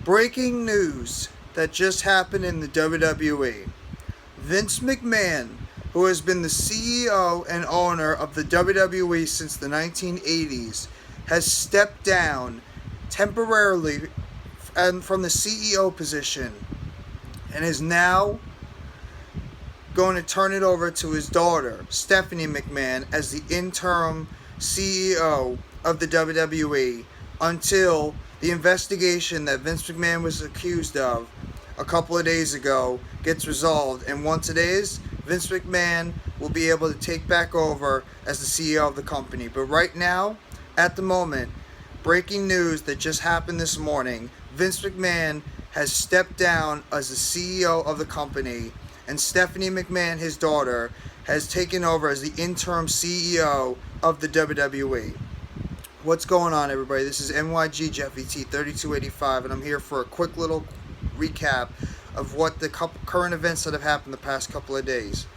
Breaking news that just happened in the WWE. Vince McMahon, who has been the CEO and owner of the WWE since the 1980s, has stepped down temporarily from the CEO position and is now going to turn it over to his daughter, Stephanie McMahon, as the interim CEO of the WWE until the investigation that Vince McMahon was accused of a couple of days ago gets resolved. And once it is, Vince McMahon will be able to take back over as the CEO of the company. But right now, at the moment, breaking news that just happened this morning, Vince McMahon has stepped down as the CEO of the company, and Stephanie McMahon, his daughter, has taken over as the interim CEO of the WWE. What's going on, everybody? This is NYG Jeff ET 3285, and I'm here for a quick little recap of what the current events that have happened the past couple of days.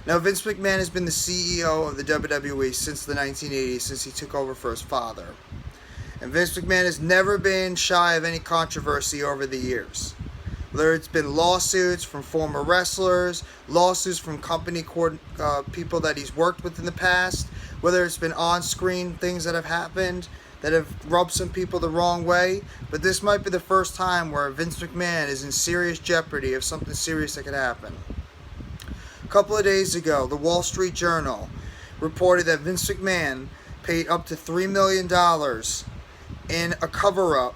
Now, Vince McMahon has been the CEO of the WWE since the 1980s, since he took over for his father. And Vince McMahon has never been shy of any controversy over the years. Whether it's been lawsuits from former wrestlers, lawsuits from company people that he's worked with in the past, whether it's been on-screen things that have happened that have rubbed some people the wrong way. But this might be the first time where Vince McMahon is in serious jeopardy of something serious that could happen. A couple of days ago, the WallStreetJournal reported that Vince McMahon paid up to $3 million in a cover-up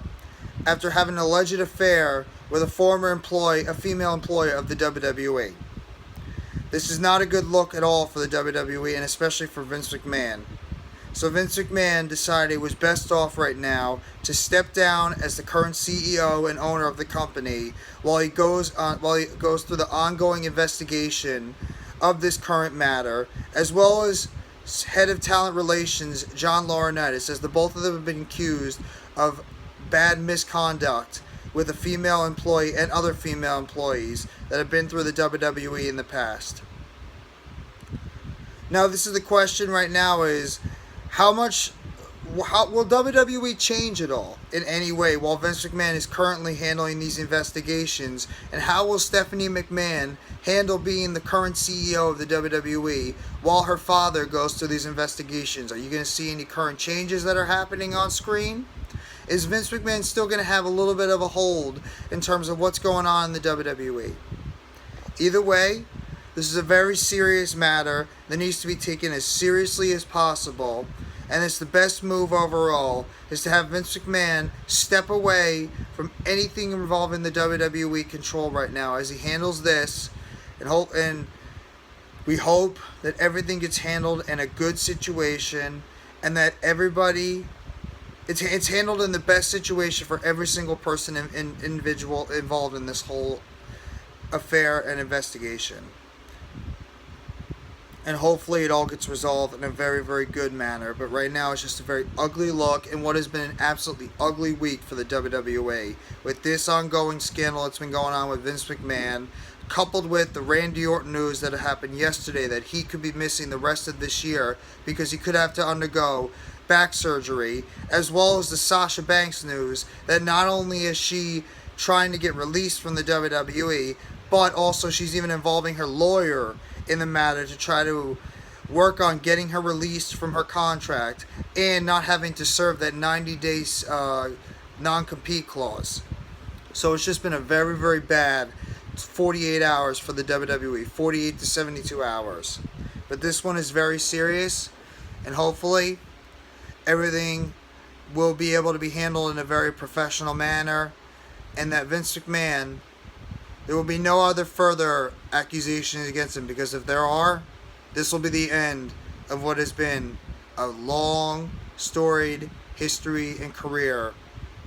after having an alleged affair with a female employee of the WWE. This is not a good look at all for the WWE, and especially for Vince McMahon. So Vince McMahon decided it was best off right now to step down as the current CEO and owner of the company while he goes through the ongoing investigation of this current matter, as well as head of talent relations John Laurinaitis, as the both of them have been accused of bad misconduct with a female employee and other female employees that have been through the WWE in the past. Now, this is the question right now: is how will WWE change at all in any way while Vince McMahon is currently handling these investigations? And how will Stephanie McMahon handle being the current CEO of the WWE while her father goes through these investigations? Are you going to see any current changes that are happening on screen? Is Vince McMahon still going to have a little bit of a hold in terms of what's going on in the WWE? Either way, this is a very serious matter that needs to be taken as seriously as possible, and it's the best move overall is to have Vince McMahon step away from anything involving the WWE control right now as he handles this, and we hope that everything gets handled in a good situation and that everybody it's handled in the best situation for every single person and individual involved in this whole affair and investigation. And hopefully it all gets resolved in a very, very good manner. But right now it's just a very ugly look in what has been an absolutely ugly week for the WWE. With this ongoing scandal that's been going on with Vince McMahon, coupled with the Randy Orton news that happened yesterday that he could be missing the rest of this year because he could have to undergo back surgery, as well as the Sasha Banks news that not only is she trying to get released from the WWE, but also she's even involving her lawyer in the matter to try to work on getting her released from her contract and not having to serve that 90-day non-compete clause. So it's just been a very, very bad 48 hours for the WWE, 48 to 72 hours. But this one is very serious, and hopefully everything will be able to be handled in a very professional manner, and that Vince McMahon, there will be no other further accusations against him, because if there are, this will be the end of what has been a long, storied history and career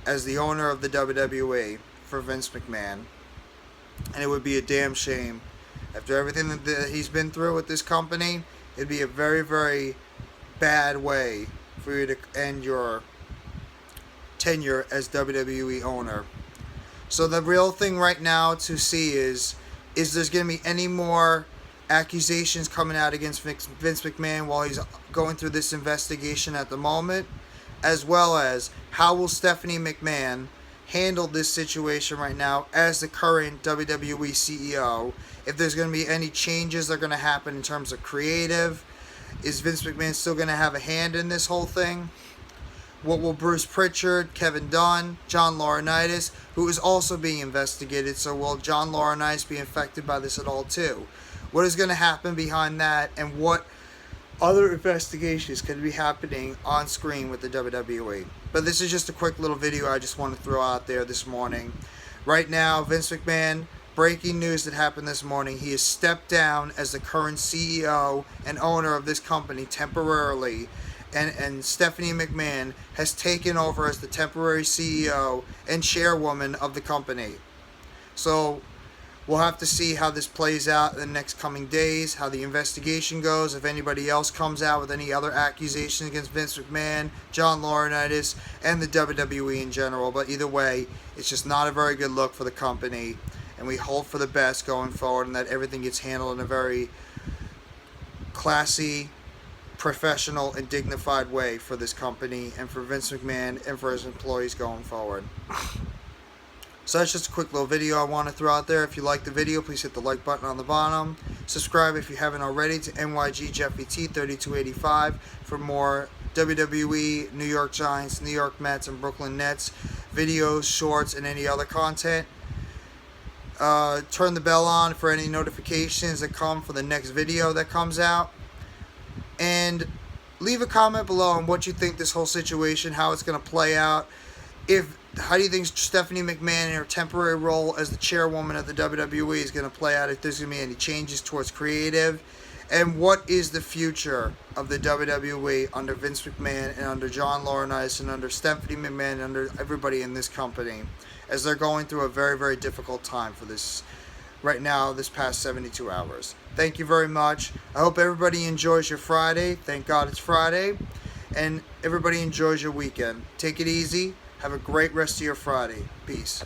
as the owner of the WWE for Vince McMahon. And it would be a damn shame. After everything that he's been through with this company, it'd be a very, very bad way for you to end your tenure as WWE owner. So the real thing right now to see is there's going to be any more accusations coming out against Vince McMahon while he's going through this investigation at the moment, as well as how will Stephanie McMahon handle this situation right now as the current WWE CEO. If there's going to be any changes that are going to happen in terms of creative. Is Vince McMahon still going to have a hand in this whole thing? What will Bruce Pritchard, Kevin Dunn, John Laurinaitis, who is also being investigated, so will John Laurinaitis be affected by this at all too? What is going to happen behind that, and what other investigations could be happening on screen with the WWE? But this is just a quick little video I just want to throw out there this morning. Right now, Vince McMahon, breaking news that happened this morning, he has stepped down as the current CEO and owner of this company temporarily. And Stephanie McMahon has taken over as the temporary CEO and chairwoman of the company. So we'll have to see how this plays out in the next coming days, how the investigation goes, if anybody else comes out with any other accusations against Vince McMahon, John Laurinaitis, and the WWE in general. But either way, it's just not a very good look for the company. And we hope for the best going forward and that everything gets handled in a very classy, professional, and dignified way for this company and for Vince McMahon and for his employees going forward. So that's just a quick little video I want to throw out there. If you like the video, please hit the like button on the bottom. Subscribe if you haven't already to NYG Jeffy T 3285 for more WWE, New York Giants, New York Mets, and Brooklyn Nets videos, shorts, and any other content. Turn the bell on for any notifications that come for the next video that comes out. And leave a comment below on what you think this whole situation, how it's going to play out. How do you think Stephanie McMahon in her temporary role as the chairwoman of the WWE is going to play out? If there's going to be any changes towards creative, and what is the future of the WWE under Vince McMahon and under John Laurinaitis and under Stephanie McMahon and under everybody in this company, as they're going through a very, very difficult time for this right now, this past 72 hours. Thank you very much. I hope everybody enjoys your Friday. Thank God it's Friday. And everybody enjoys your weekend. Take it easy. Have a great rest of your Friday. Peace.